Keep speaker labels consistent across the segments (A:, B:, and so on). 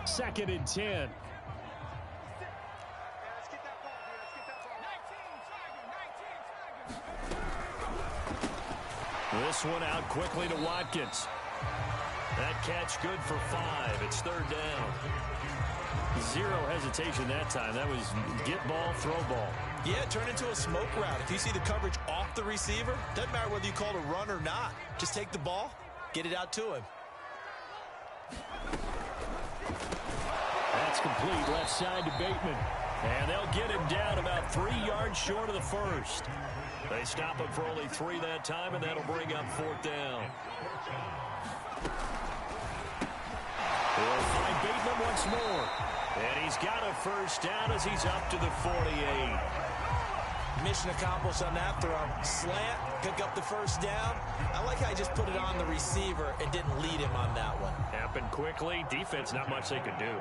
A: 2nd and 10. This one out quickly to Watkins. That catch good for 5. It's 3rd down. Zero hesitation that time. That was get ball, throw ball.
B: Yeah, turn into a smoke route. If you see the coverage off the receiver, doesn't matter whether you call it a run or not. Just take the ball, get it out to him.
A: That's complete left side to Bateman. And they'll get him down about 3 yards short of the first. They stop him for only 3 that time, and that'll bring up 4th down. They'll find Bateman once more. And he's got a first down as he's up to the 48.
B: Mission accomplished on that throw. Slant, pick up the first down. I like how he just put it on the receiver and didn't lead him on that one.
A: Happened quickly. Defense, not much they could do.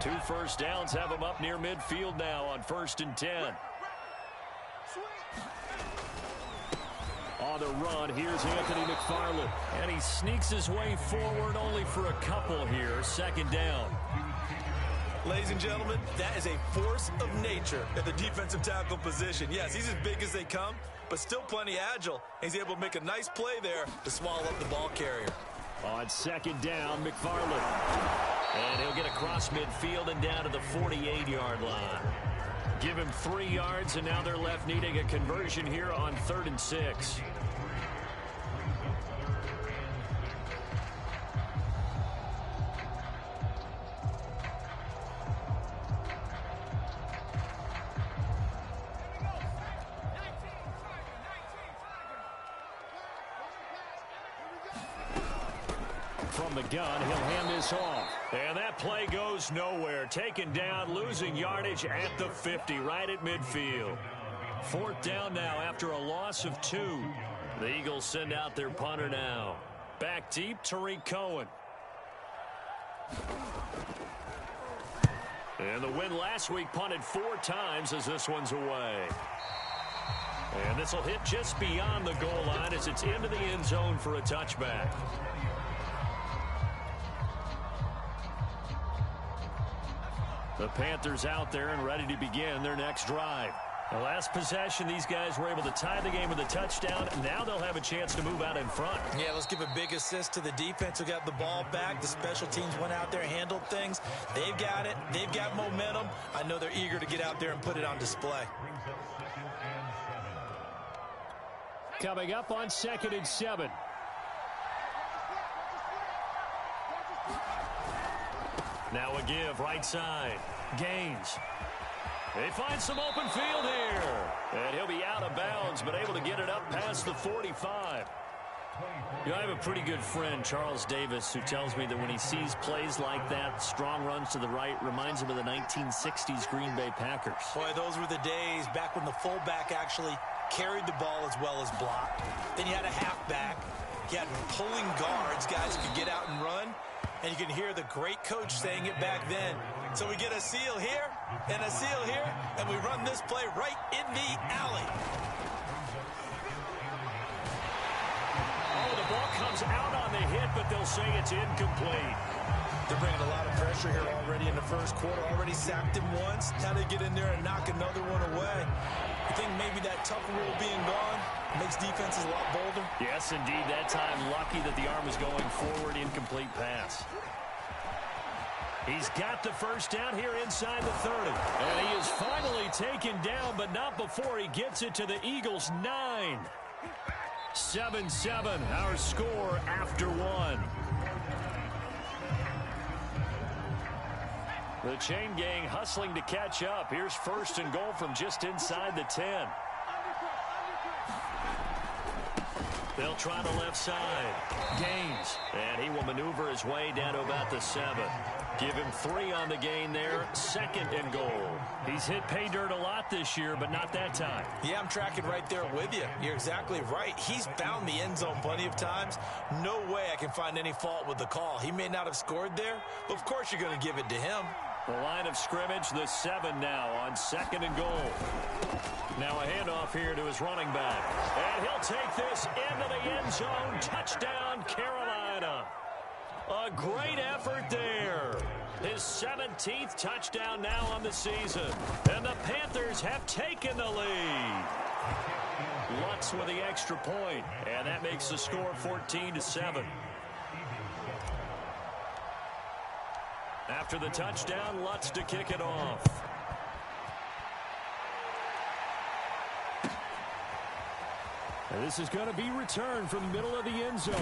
A: 2 first downs have him up near midfield now on 1st and 10. On the run, here's Anthony McFarland. And he sneaks his way forward only for a couple here. 2nd down.
B: Ladies and gentlemen, that is a force of nature at the defensive tackle position. Yes, he's as big as they come, but still plenty agile. He's able to make a nice play there to swallow up the ball carrier.
A: On 2nd down, McFarland. And he'll get across midfield and down to the 48-yard line. Give him 3 yards, and now they're left needing a conversion here on 3rd and 6. From the gun, he'll hand this off. And that play goes nowhere. Taken down, losing yardage at the 50, right at midfield. 4th down now after a loss of 2. The Eagles send out their punter now. Back deep, Tariq Cohen. And the win last week punted 4 times as this one's away. And this will hit just beyond the goal line as it's into the end zone for a touchback. The Panthers out there and ready to begin their next drive. The last possession, these guys were able to tie the game with a touchdown. Now they'll have a chance to move out in front. Yeah, let's give a big assist to the defense who got the ball back. The special teams went out there, handled things. They've got it. They've got momentum. I know they're eager to get out there and put it on display. Coming up on 2nd and 7. Now a give, right side. Gaines. They find some open field here. And he'll be out of bounds, but able to get it up past the 45. You know, I have a pretty good friend, Charles Davis, who tells me that when he sees plays like that, strong runs to the right, reminds him of the 1960s Green Bay Packers. Boy, those were the days back when the fullback actually carried the ball as well as blocked. Then you had a halfback. You had pulling guards, guys who could get out and run. And you can hear the great coach saying it back then. So we get a seal here and a seal here, and we run this play right in the alley. Oh, the ball comes out on the hit, but they'll say it's incomplete. They're bringing a lot of pressure here already in the first quarter. Already sacked him once. Now they get in there and knock another one away. I think maybe that tough rule being gone makes defenses a lot bolder. Yes, indeed. That time, lucky that the arm was going forward. Incomplete pass. He's got the first down here inside the 30. And he is finally taken down, but not before he gets it to the Eagles' 9. 7-7, our score after 1. The chain gang hustling to catch up. Here's 1st and goal from just inside the 10. They'll try the left side. Gaines. And he will maneuver his way down to about the 7. Give him 3 on the gain there. 2nd and goal. He's hit pay dirt a lot this year, but not that time. Yeah, I'm tracking right there with you. You're exactly right. He's found the end zone plenty of times. No way I can find any fault with the call. He may not have scored there, but of course you're going to give it to him. The line of scrimmage, the 7 now on 2nd and goal. Now a handoff here to his running back. And he'll take this into the end zone. Touchdown, Carolina. A great effort there. His 17th touchdown now on the season. And the Panthers have taken the lead. Lutz with the extra point, and that makes the score 14-7. After the touchdown, Lutz to kick it off. And this is going to be returned from the middle of the end zone.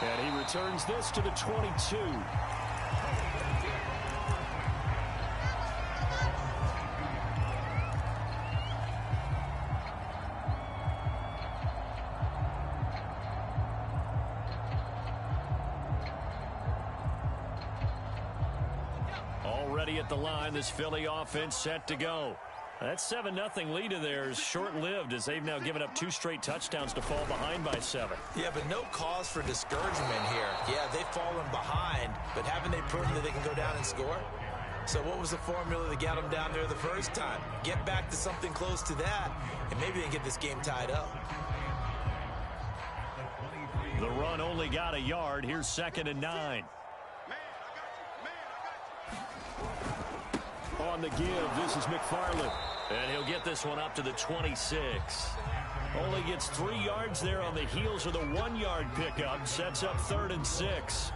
A: And he returns this to the 22. Already at the line, this Philly offense set to go. That 7-0 lead of theirs short-lived as they've now given up 2 straight touchdowns to fall behind by 7.
B: Yeah, but no cause for discouragement here. Yeah, they've fallen behind, but haven't they proven that they can go down and score? So what was the formula that got them down there the first time? Get back to something close to that, and maybe they can get this game tied up.
A: The run only got a yard. Here's 2nd and 9. On the give, this is McFarland. And he'll get this one up to the 26. Only gets 3 yards there on the heels of the 1-yard pickup. Sets up 3rd and 6.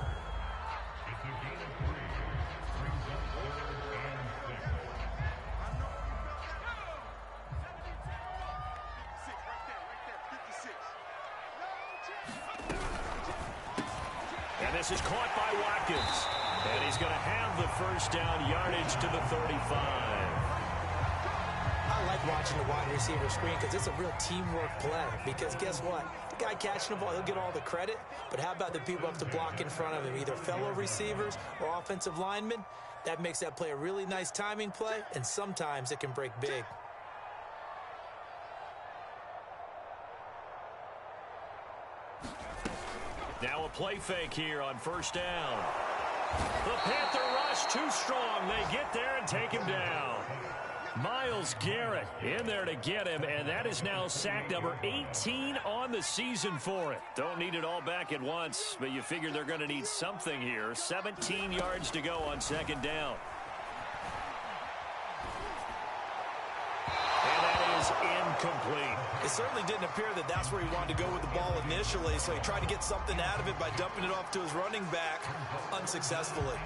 A: And this is caught by Watkins. And he's going to have the first down, yardage to the 35.
B: I like watching the wide receiver screen because it's a real teamwork play. Because guess what? The guy catching the ball, he'll get all the credit. But how about the people up to block in front of him, either fellow receivers or offensive linemen? That makes that play a really nice timing play, and sometimes it can break big.
A: Now a play fake here on first down. The Panther rush too strong. They get there and take him down. Myles Garrett in there to get him, and that is now sack number 18 on the season for it. Don't need it all back at once, but you figure they're going to need something here. 17 yards to go on 2nd down. And that is incomplete.
B: It certainly didn't appear that that's where he wanted to go with the ball initially, so he tried to get something out of it by dumping it off to his running back unsuccessfully.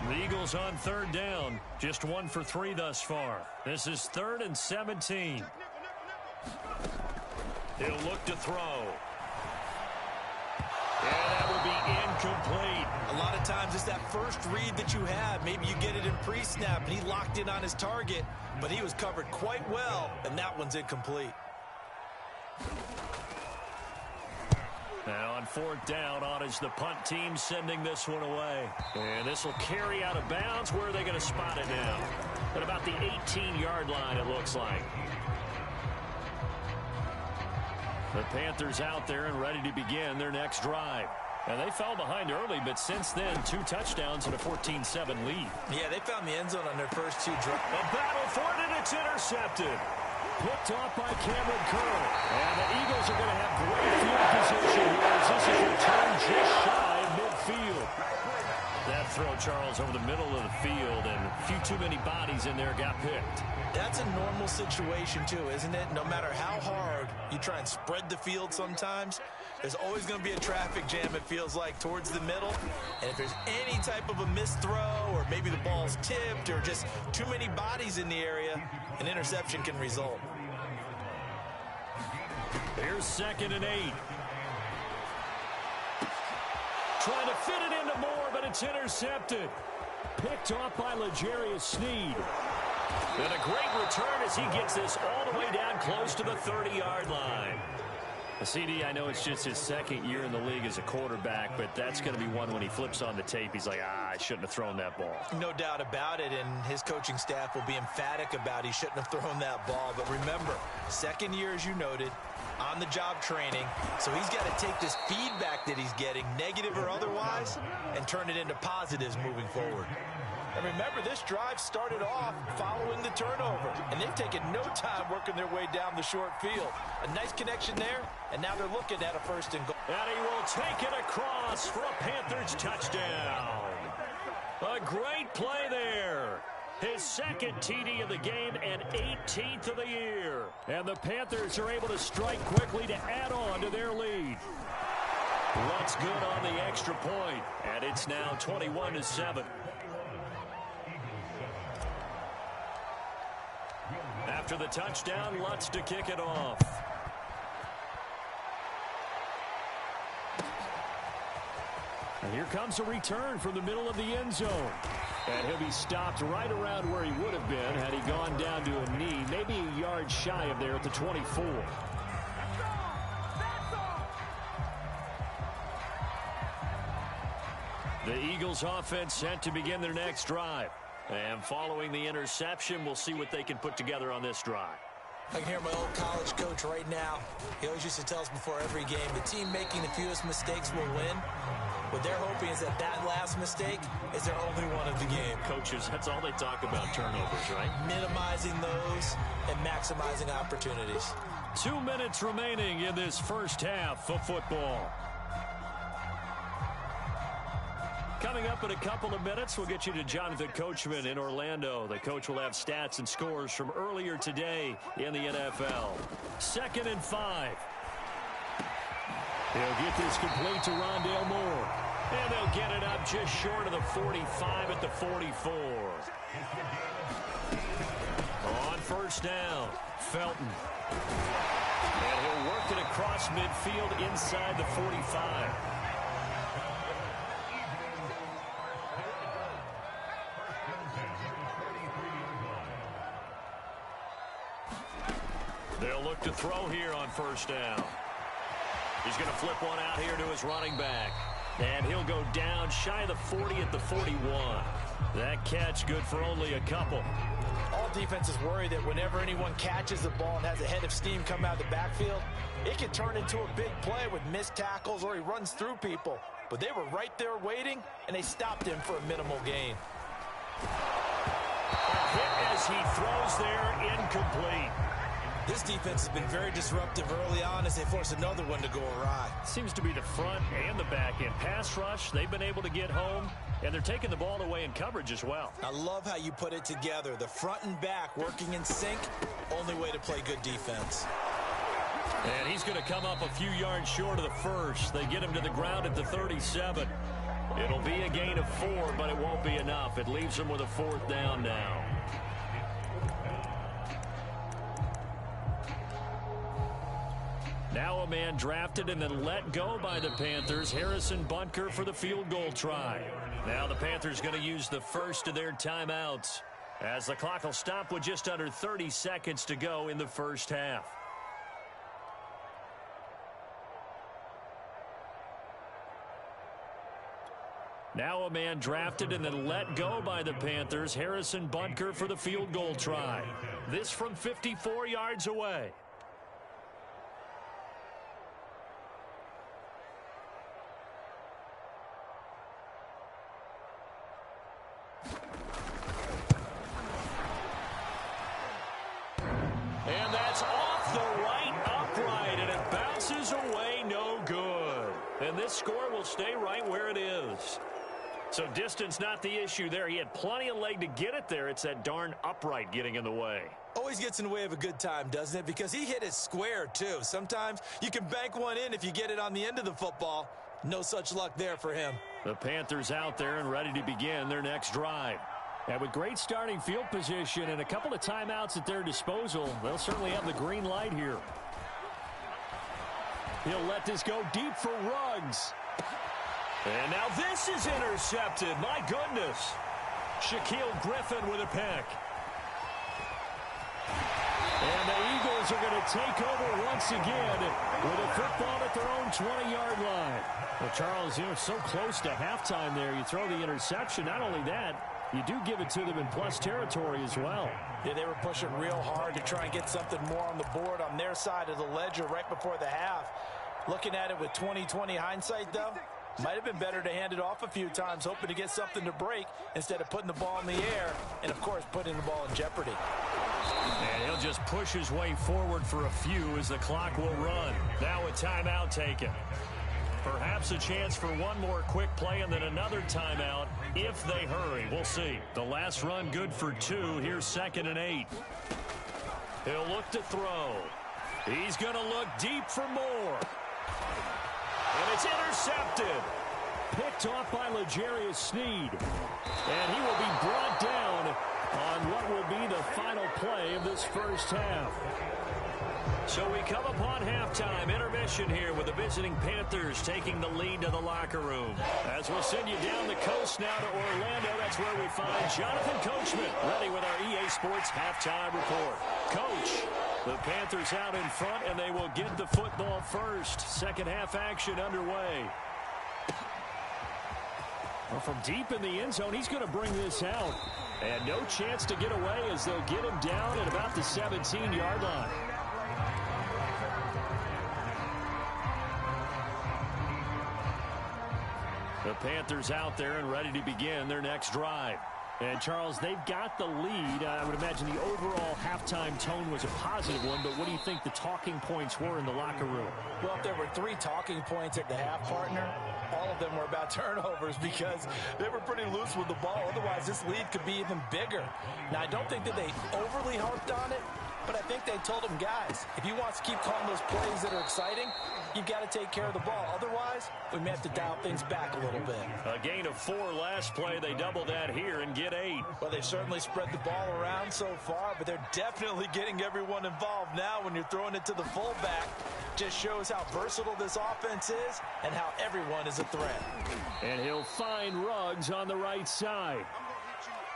A: The Eagles on 3rd down, just 1 for 3 thus far. This is 3rd and 17. He'll look to throw. And that will be incomplete.
B: A lot of times it's that first read that you have. Maybe you get it in pre-snap, and he locked in on his target, but he was covered quite well, and that one's incomplete.
A: Now on 4th down, on is the punt team sending this one away. And this will carry out of bounds. Where are they going to spot it now? At about the 18-yard line, it looks like. The Panthers out there and ready to begin their next drive. And they fell behind early, but since then, 2 touchdowns and a 14-7 lead.
B: Yeah, they found the end zone on their first 2 drives.
A: A battle for it, and it's intercepted. Picked off by Cameron Curl. And the Eagles are going to have great field position here as this is returned just shy of midfield. That throw, Charles, over the middle of the field, and a few too many bodies in there got picked.
B: That's a normal situation, too, isn't it? No matter how hard you try and spread the field sometimes, there's always going to be a traffic jam, it feels like, towards the middle. And if there's any type of a missed throw, or maybe the ball's tipped, or just too many bodies in the area, an interception can result.
A: Here's 2nd and 8. Trying to fit it into Moore, but it's intercepted. Picked off by L'Jarius Sneed. And a great return as he gets this all the way down close to the 30-yard line. The CD, I know it's just his 2nd year in the league as a quarterback, but that's going to be one when he flips on the tape. He's like, I shouldn't have thrown that ball.
B: No doubt about it, and his coaching staff will be emphatic about he shouldn't have thrown that ball. But remember, 2nd year, as you noted, on-the-job training, so he's got to take this feedback that he's getting, negative or otherwise, and turn it into positives moving forward. And remember, this drive started off following the turnover, and they've taken no time working their way down the short field. A nice connection there, and now they're looking at a first and goal.
A: And he will take it across for a Panthers touchdown. A great play there. His second TD of the game and 18th of the year. And the Panthers are able to strike quickly to add on to their lead. Lutz good on the extra point, and it's now 21-7. After the touchdown, Lutz to kick it off. And here comes a return from the middle of the end zone. And he'll be stopped right around where he would have been had he gone down to a knee, maybe a yard shy of there at the 24. The Eagles offense set to begin their next drive. And following the interception, we'll see what they can put together on this drive.
B: I can hear my old college coach right now. He always used to tell us before every game, the team making the fewest mistakes will win. What they're hoping is that that last mistake is their only one of the game.
A: Coaches, that's all they talk about, turnovers, right? Minimizing
B: those and maximizing opportunities.
A: 2 minutes remaining in this first half of football. Coming up in a couple of minutes, we'll get you to Jonathan Coachman in Orlando. The coach will have stats and scores from earlier today in the NFL. 2nd and 5. He'll get this complete to Rondale Moore. And they'll get it up just short of the 45 at the 44. On first down, Felton. And he'll work it across midfield inside the 45. They'll look to throw here on first down. He's going to flip one out here to his running back. And he'll go down shy of the 40 at the 41. That catch good for only a couple.
B: All defenses worry that whenever anyone catches the ball and has a head of steam come out of the backfield, it can turn into a big play with missed tackles or he runs through people. But they were right there waiting, and they stopped him for a minimal gain.
A: A hit as he throws there, incomplete.
B: This defense has been very disruptive early on as they force another one to go awry.
A: Seems to be the front and the back end. Pass rush, they've been able to get home, and they're taking the ball away in coverage as well.
B: I love how you put it together. The front and back working in sync, only way to play good defense.
A: And he's going to come up a few yards short of the first. They get him to the ground at the 37. It'll be a gain of 4, but it won't be enough. It leaves them with a 4th down now. Now a man drafted and then let go by the Panthers, Harrison Butker, for the field goal try. Now the Panthers going to use the first of their timeouts as the clock will stop with just under 30 seconds to go in the first half. Now a man drafted and then let go by the Panthers, Harrison Butker, for the field goal try. This from 54 yards away. And that's off the right upright, and it bounces away, no good. And this score will stay right where it is. So distance not the issue there. He had plenty of leg to get it there. It's that darn upright getting in the way.
B: Always gets in the way of a good time, doesn't it? Because he hit it square, too. Sometimes you can bank one in if you get it on the end of the football. No such luck there for him.
A: The Panthers out there and ready to begin their next drive. And with great starting field position and a couple of timeouts at their disposal, they'll certainly have the green light here. He'll let this go deep for Ruggs. And now this is intercepted. My goodness. Shaquille Griffin with a pick. And the Eagles are going to take over once again with a football at their own 20-yard line. Well, Charles, so close to halftime there. You throw the interception. Not only that, you do give it to them in plus territory as well.
C: Yeah, they were pushing real hard to try and get something more on the board on their side of the ledger right before the half. Looking at it with 20/20 hindsight, though, might have been better to hand it off a few times, hoping to get something to break instead of putting the ball in the air and, of course, putting the ball in jeopardy.
A: And he'll just push his way forward for a few as the clock will run. Now a timeout taken. Perhaps a chance for one more quick play and then another timeout if they hurry. We'll see. The last run good for 2. Here's 2nd and 8. He'll look to throw. He's going to look deep for more. And it's intercepted. Picked off by L'Jarius Sneed. And he will be brought down on what will be the final play of this first half. So we come upon halftime. Intermission here with the visiting Panthers taking the lead to the locker room. As we'll send you down the coast now to Orlando, that's where we find Jonathan Coachman ready with our EA Sports halftime report. Coach, the Panthers out in front, and they will get the football first. Second half action underway. Well, from deep in the end zone, he's going to bring this out. And no chance to get away as they'll get him down at about the 17-yard line. The Panthers out there and ready to begin their next drive. And, Charles, they've got the lead. I would imagine the overall halftime tone was a positive one, but what do you think the talking points were in the locker room?
C: Well, if there were 3 talking points at the half, partner, all of them were about turnovers because they were pretty loose with the ball. Otherwise, this lead could be even bigger. Now, I don't think that they overly harped on it, but I think they told them, guys, if you want to keep calling those plays that are exciting, you've got to take care of the ball. Otherwise, we may have to dial things back a little bit.
A: A gain of 4 last play. They double that here and get 8.
C: Well, they've certainly spread the ball around so far, but they're definitely getting everyone involved now when you're throwing it to the fullback. Just shows how versatile this offense is and how everyone is a threat.
A: And he'll find Ruggs on the right side.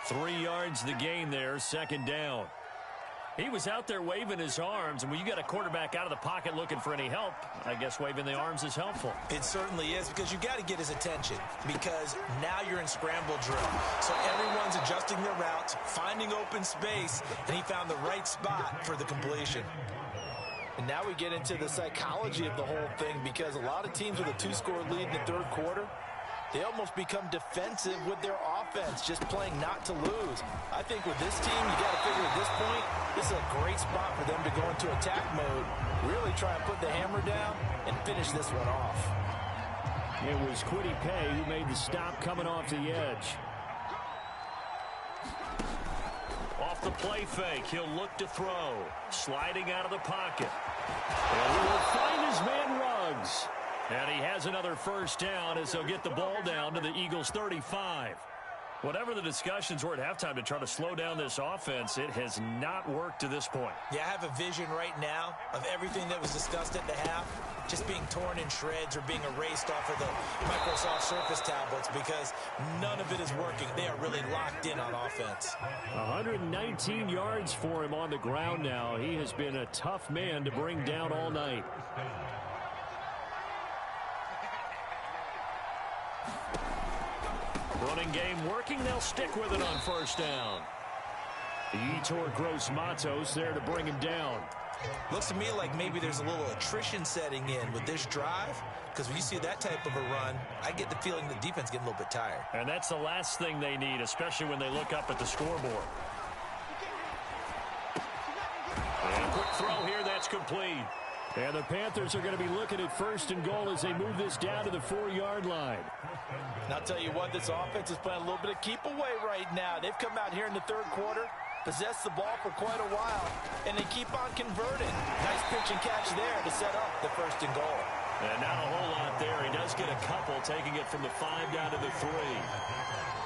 A: 3 yards the gain there, 2nd down. He was out there waving his arms, and when you got a quarterback out of the pocket looking for any help, I guess waving the arms is helpful.
C: It certainly is, because you got to get his attention, because now you're in scramble drill. So everyone's adjusting their routes, finding open space, and he found the right spot for the completion. And now we get into the psychology of the whole thing, because a lot of teams with a 2-score lead in the 3rd quarter, they almost become defensive with their offense, just playing not to lose. I think with this team, you got to figure at this point, this is a great spot for them to go into attack mode, really try and put the hammer down and finish this one off.
A: It was Kwity Paye who made the stop coming off the edge. Off the play fake, he'll look to throw. Sliding out of the pocket. And he will find his man Ruggs. And he has another first down as they'll get the ball down to the Eagles' 35. Whatever the discussions were at halftime to try to slow down this offense, it has not worked to this point.
C: Yeah, I have a vision right now of everything that was discussed at the half just being torn in shreds or being erased off of the Microsoft Surface tablets, because none of it is working. They are really locked in on offense.
A: 119 yards for him on the ground now. He has been a tough man to bring down all night. Running game working. They'll stick with it on first down. Yetur Gross-Matos there to bring him down.
C: Looks to me like maybe there's a little attrition setting in with this drive, because when you see that type of a run, I get the feeling the defense getting a little bit tired.
A: And that's the last thing they need, especially when they look up at the scoreboard. And a quick throw here, that's complete. And the Panthers are going to be looking at 1st and goal as they move this down to the 4-yard line.
C: And I'll tell you what, this offense is playing a little bit of keep away right now. They've come out here in the 3rd quarter, possessed the ball for quite a while, and they keep on converting. Nice pitch and catch there to set up the 1st and goal.
A: And not a whole lot there. He does get a couple, taking it from the 5 down to the 3.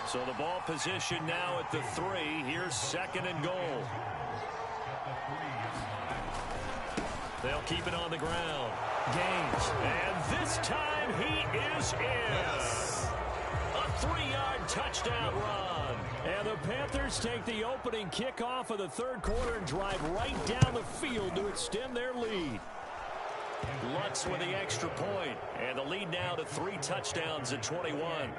A: So the ball position now at the 3. Here's 2nd and goal. They'll keep it on the ground. Gaines. And this time he is in.
C: Yes.
A: A 3-yard touchdown run. And the Panthers take the opening kickoff of the 3rd quarter and drive right down the field to extend their lead. Lutz with the extra point. And the lead now to 3 touchdowns at 21.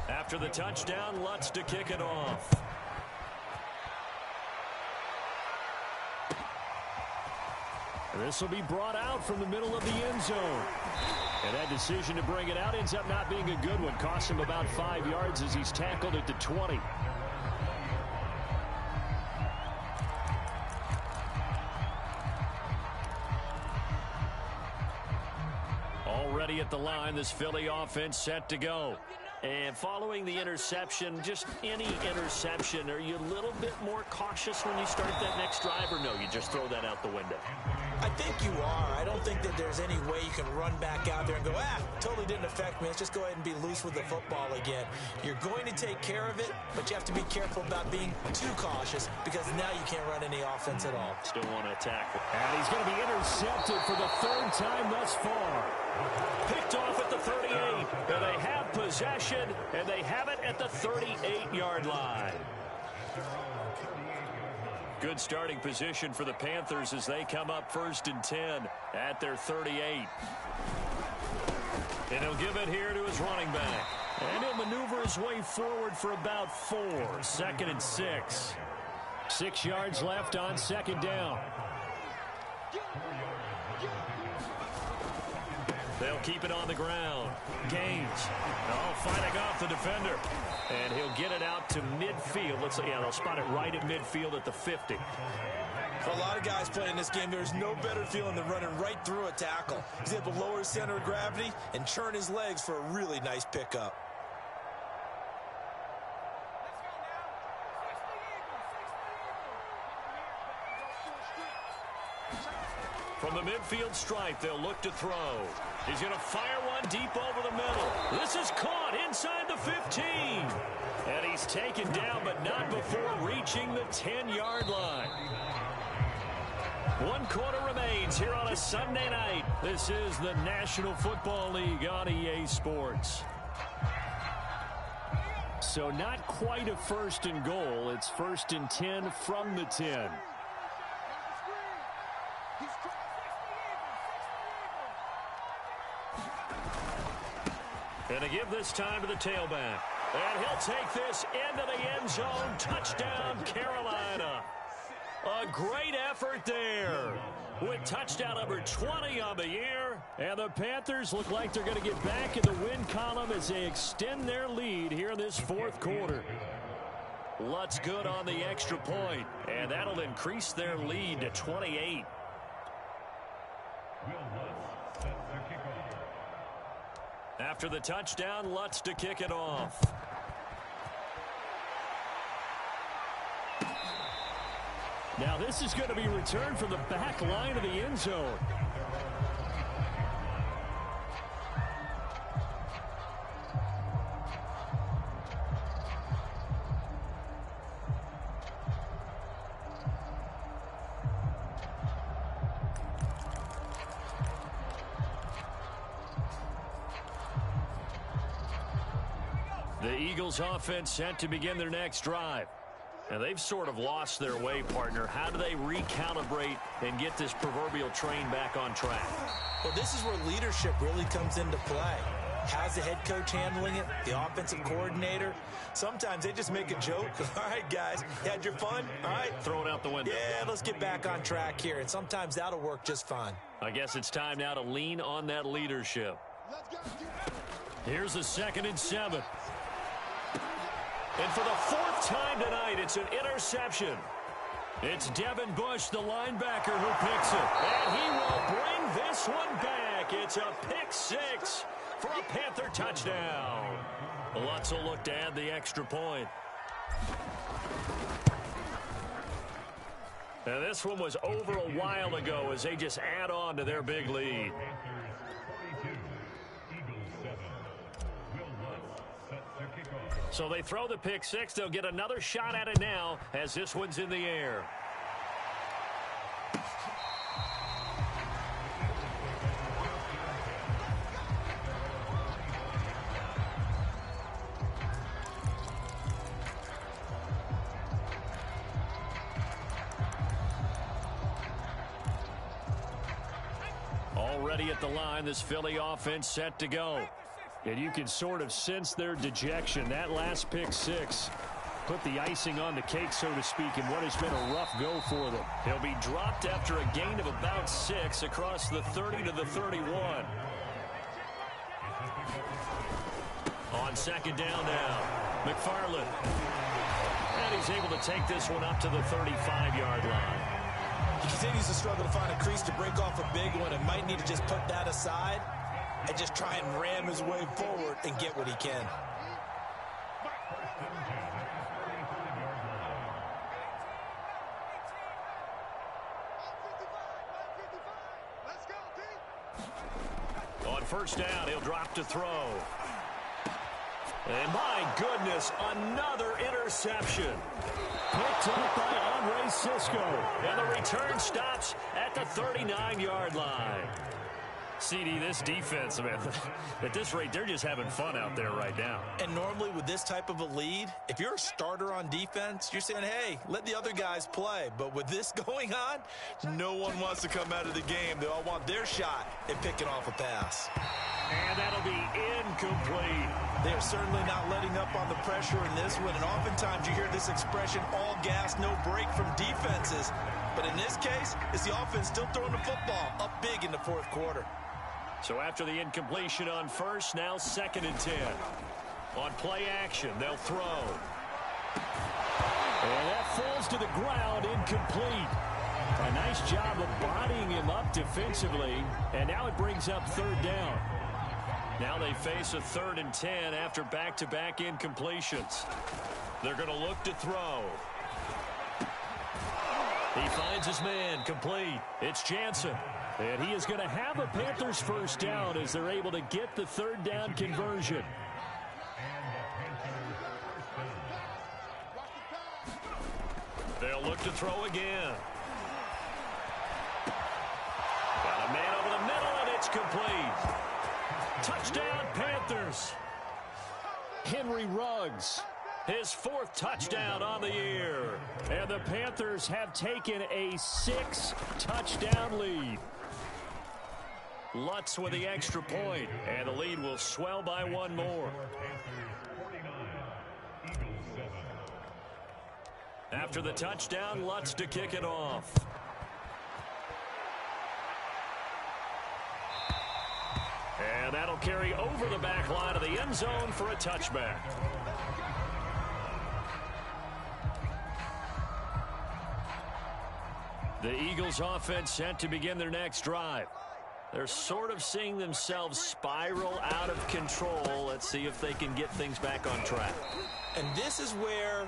A: After the touchdown, Lutz to kick it off. This will be brought out from the middle of the end zone. And that decision to bring it out ends up not being a good one. Costs him about 5 yards as he's tackled at the 20. Already at the line, this Philly offense set to go. And following the interception, just any interception, are you a little bit more cautious when you start that next drive, or no, you just throw that out the window?
C: I think you are. I don't think that there's any way you can run back out there and go, totally didn't affect me. Let's just go ahead and be loose with the football again. You're going to take care of it, but you have to be careful about being too cautious because now you can't run any offense at all.
A: Still want to attack. And he's going to be intercepted for the third time thus far. Picked off at the 38. And they have possession, and they have it at the 38-yard line. Good starting position for the Panthers as they come up 1st and 10 at their 38. And he'll give it here to his running back. And he'll maneuver his way forward for about 4. 2nd and 6. 6 yards left on 2nd down. They'll keep it on the ground. Gaines. Fighting off the defender. And he'll get it out to midfield. They'll spot it right at midfield at the 50.
C: For a lot of guys playing this game, there's no better feeling than running right through a tackle. He's able to lower his center of gravity and churn his legs for a really nice pickup.
A: From the midfield stripe, they'll look to throw. He's going to fire one deep over the middle. This is caught inside the 15. And he's taken down, but not before reaching the 10-yard line. 1 quarter remains here on a Sunday night. This is the National Football League on EA Sports. So not quite a 1st and goal. It's 1st and 10 from the 10. And to give this time to the tailback. And he'll take this into the end zone. Touchdown, Carolina. A great effort there with touchdown number 20 on the year. And the Panthers look like they're going to get back in the win column as they extend their lead here in this 4th quarter. Lutz good on the extra point, and that'll increase their lead to 28. After the touchdown, Lutz to kick it off. Now this is going to be returned from the back line of the end zone. The Eagles offense set to begin their next drive. And they've sort of lost their way, partner. How do they recalibrate and get this proverbial train back on track?
C: Well, this is where leadership really comes into play. How's the head coach handling it? The offensive coordinator? Sometimes they just make a joke. All right, guys, you had your fun? All right.
A: Throw it out the window.
C: Yeah, let's get back on track here. And sometimes that'll work just fine.
A: I guess it's time now to lean on that leadership. Here's the 2nd and 7. And for the 4th time tonight, it's an interception. It's Devin Bush, the linebacker, who picks it. And he will bring this one back. It's a pick 6 for a Panther touchdown. Lutz will look to add the extra point. Now this one was over a while ago as they just add on to their big lead. So they throw the pick 6. They'll get another shot at it now as this one's in the air. Already at the line, this Philly offense set to go. And you can sort of sense their dejection. That last pick six put the icing on the cake, so to speak, in what has been a rough go for them. He'll be dropped after a gain of about 6 across the 30 to the 31. On second down now, McFarland. And he's able to take this one up to the 35-yard line.
C: He continues to struggle to find a crease to break off a big one and might need to just put that aside and just try and ram his way forward and get what he can.
A: On first down, he'll drop to throw. And my goodness, another interception. Picked up by Andre Cisco. And the return stops at the 39-yard line. CD, this defense, man, at this rate, they're just having fun out there right now.
C: And normally with this type of a lead, if you're a starter on defense, you're saying, hey, let the other guys play. But with this going on, no one wants to come out of the game. They all want their shot at picking off a pass.
A: And that'll be incomplete.
C: They're certainly not letting up on the pressure in this one. And oftentimes you hear this expression, all gas, no break from defenses. But in this case, it's the offense still throwing the football up big in the fourth quarter.
A: So after the incompletion on first, now 2nd and 10. On play action, they'll throw. And that falls to the ground, incomplete. A nice job of bodying him up defensively. And now it brings up 3rd down. Now they face a 3rd and 10 after back-to-back incompletions. They're going to look to throw. He finds his man, complete. It's Jansen. And he is going to have a Panthers first down as they're able to get the 3rd down conversion. They'll look to throw again. Got a man over the middle, and it's complete. Touchdown, Panthers. Henry Ruggs, his 4th touchdown on the year. And the Panthers have taken a 6-touchdown lead. Lutz with the extra point, and the lead will swell by 1 more. After the touchdown, Lutz to kick it off. And that'll carry over the back line of the end zone for a touchback. The Eagles offense set to begin their next drive. They're sort of seeing themselves spiral out of control. Let's see if they can get things back on track.
C: And this is where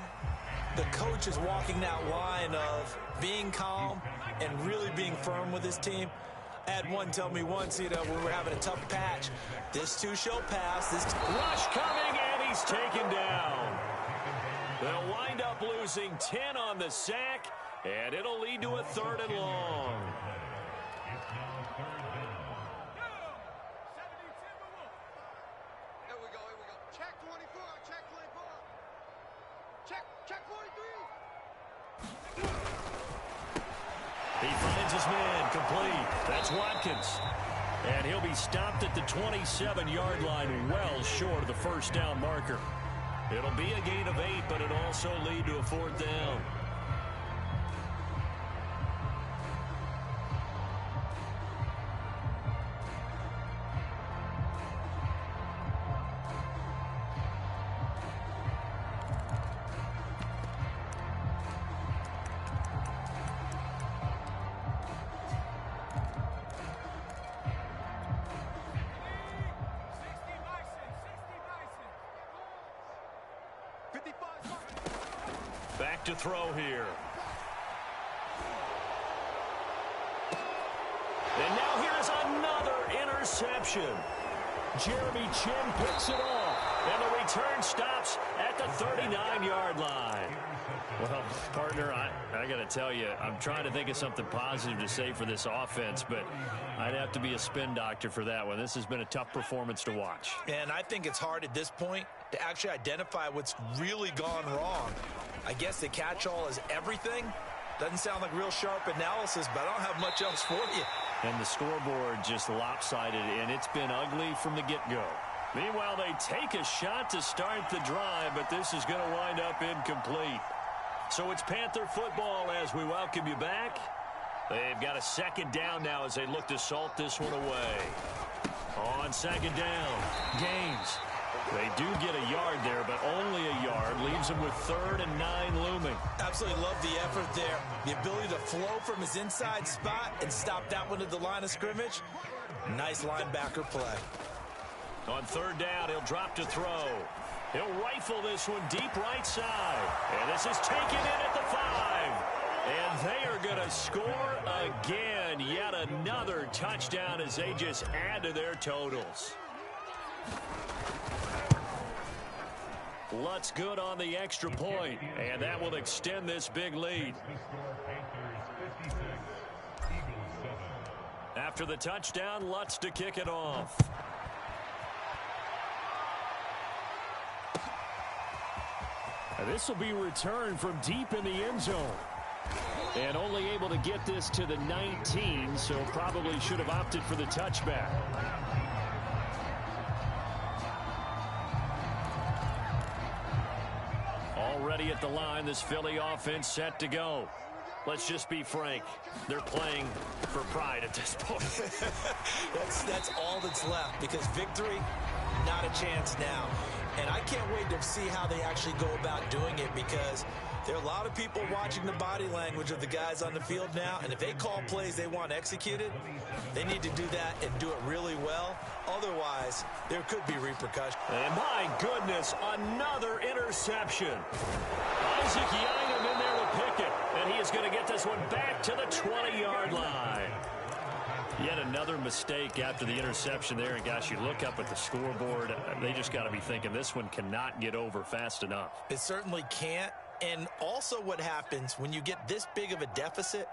C: the coach is walking that line of being calm and really being firm with his team. I had one tell me once, when we're having a tough patch, this too shall pass. This
A: rush coming, and he's taken down. They'll wind up losing 10 on the sack, and it'll lead to a 3rd and long. He finds his man, complete. That's Watkins. And he'll be stopped at the 27-yard line, well short of the first down marker. It'll be a gain of 8, but it'll also lead to a 4th down. Back to throw here. And now here's another interception. Jeremy Chinn picks it off. And the return stops at the 39-yard line. Well, partner, I got to tell you, I'm trying to think of something positive to say for this offense, but I'd have to be a spin doctor for that one. This has been a tough performance to watch.
C: And I think it's hard at this point to actually identify what's really gone wrong. I guess the catch-all is everything. Doesn't sound like real sharp analysis, but I don't have much else for you.
A: And the scoreboard just lopsided, and it's been ugly from the get-go. Meanwhile, they take a shot to start the drive, but this is going to wind up incomplete. So it's Panther football as we welcome you back. They've got a second down now as they look to salt this one away. On second down, Gaines. They do get a yard there, but only a yard. Leaves them with 3rd and 9 looming.
C: Absolutely love the effort there. The ability to flow from his inside spot and stop that one at the line of scrimmage. Nice linebacker play.
A: On 3rd down, he'll drop to throw. He'll rifle this one deep right side. And this is taken in at the 5. And they are going to score again. Yet another touchdown as they just add to their totals. Lutz good on the extra point, and that will extend this big lead. After the touchdown, Lutz to kick it off. This will be returned from deep in the end zone. And only able to get this to the 19, so probably should have opted for the touchback. Already at the line, this Philly offense set to go. Let's just be frank. They're playing for pride at this point.
C: That's all that's left, because victory, not a chance now. And I can't wait to see how they actually go about doing it, because there are a lot of people watching the body language of the guys on the field now, and if they call plays they want executed, they need to do that and do it really well. Otherwise, there could be repercussions.
A: And my goodness, another interception. Isaac Yianum in there to pick it, and he is going to get this one back to the 20-yard line. Yet another mistake after the interception there. And, gosh, you look up at the scoreboard, they just got to be thinking this one cannot get over fast enough.
C: It certainly can't. And also what happens when you get this big of a deficit,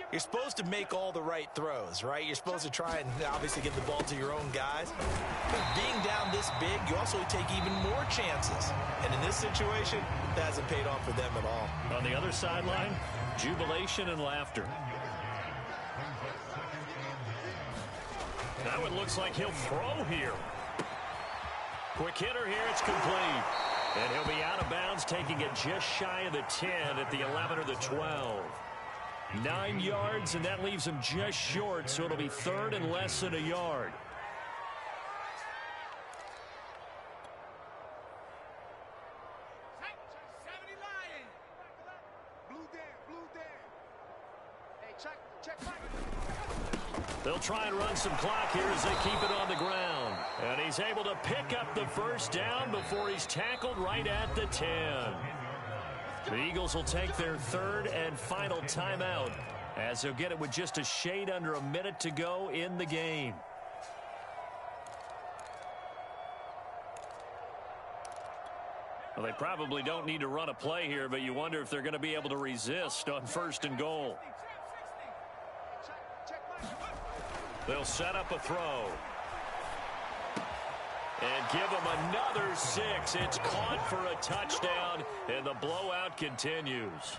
C: you're supposed to make all the right throws, right? You're supposed to try and obviously get the ball to your own guys. But being down this big, you also take even more chances. And in this situation, that hasn't paid off for them at all.
A: On the other sideline, jubilation and laughter. That one looks like he'll throw here. Quick hitter here, it's complete. And he'll be out of bounds, taking it just shy of the 10 at the 11 or the 12. 9 yards, and that leaves him just short, so it'll be 3rd and less than a yard. They'll try and run some clock here as they keep it on the ground. And he's able to pick up the first down before he's tackled right at the 10. The Eagles will take their 3rd and final timeout as they'll get it with just a shade under a minute to go in the game. Well, they probably don't need to run a play here, but you wonder if they're going to be able to resist on 1st and goal. They'll set up a throw. And give them another 6. It's caught for a touchdown, and the blowout continues.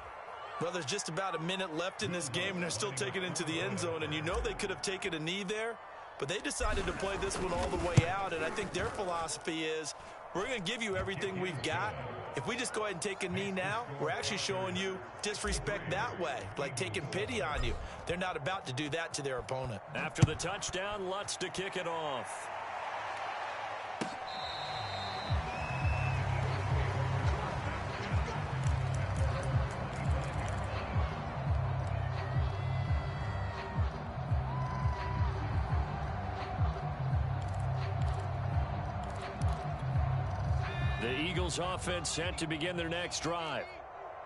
C: Well, there's just about a minute left in this game, and they're still taking it into the end zone. And you know they could have taken a knee there, but they decided to play this one all the way out. And I think their philosophy is, we're going to give you everything we've got. If we just go ahead and take a knee now, we're actually showing you disrespect that way, like taking pity on you. They're not about to do that to their opponent.
A: After the touchdown, Lutz to kick it off. The Eagles offense set to begin their next drive.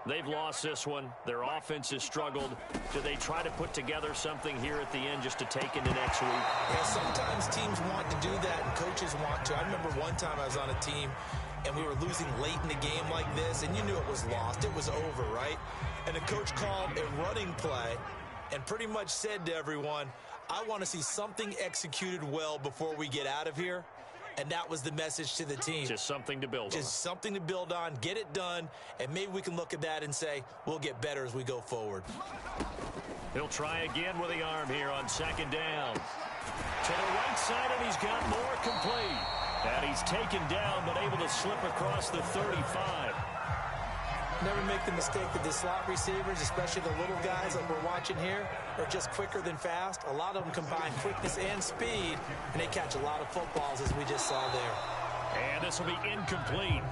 A: They've lost this one. Their offense has struggled. Do they try to put together something here at the end just to take into next week?
C: Yeah, sometimes teams want to do that and coaches want to. I remember one time I was on a team and we were losing late in the game like this, and you knew it was lost. It was over, right? And the coach called a running play and pretty much said to everyone, I want to see something executed well before we get out of here. And that was the message to the team.
A: Just something to build on.
C: Just something to build on, get it done, and maybe we can look at that and say, we'll get better as we go forward.
A: He'll try again with the arm here on 2nd down. To the right side, and he's got more complete. And he's taken down, but able to slip across the 35.
C: Never make the mistake that the slot receivers, especially the little guys like we're watching here, are just quicker than fast. A lot of them combine quickness and speed, and they catch a lot of footballs, as we just saw there.
A: And this will be incomplete.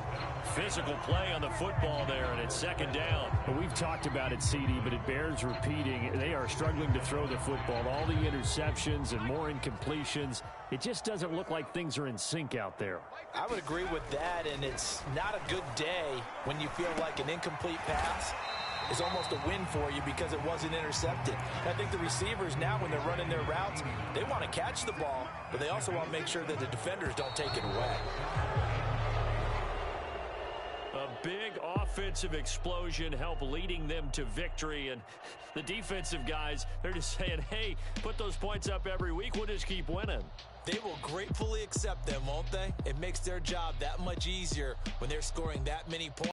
A: Physical play on the football there, and it's second down.
D: Well, we've talked about it, CD, but it bears repeating. They are struggling to throw the football. All the interceptions and more incompletions. It just doesn't look like things are in sync out there.
C: I would agree with that, and it's not a good day when you feel like an incomplete pass is almost a win for you because it wasn't intercepted. I think the receivers now, when they're running their routes, they want to catch the ball, but they also want to make sure that the defenders don't take it away.
A: A big offensive explosion helped leading them to victory, and the defensive guys, they're just saying, hey, put those points up every week, we'll just keep winning.
C: They will gratefully accept them, won't they? It makes their job that much easier when they're scoring that many points.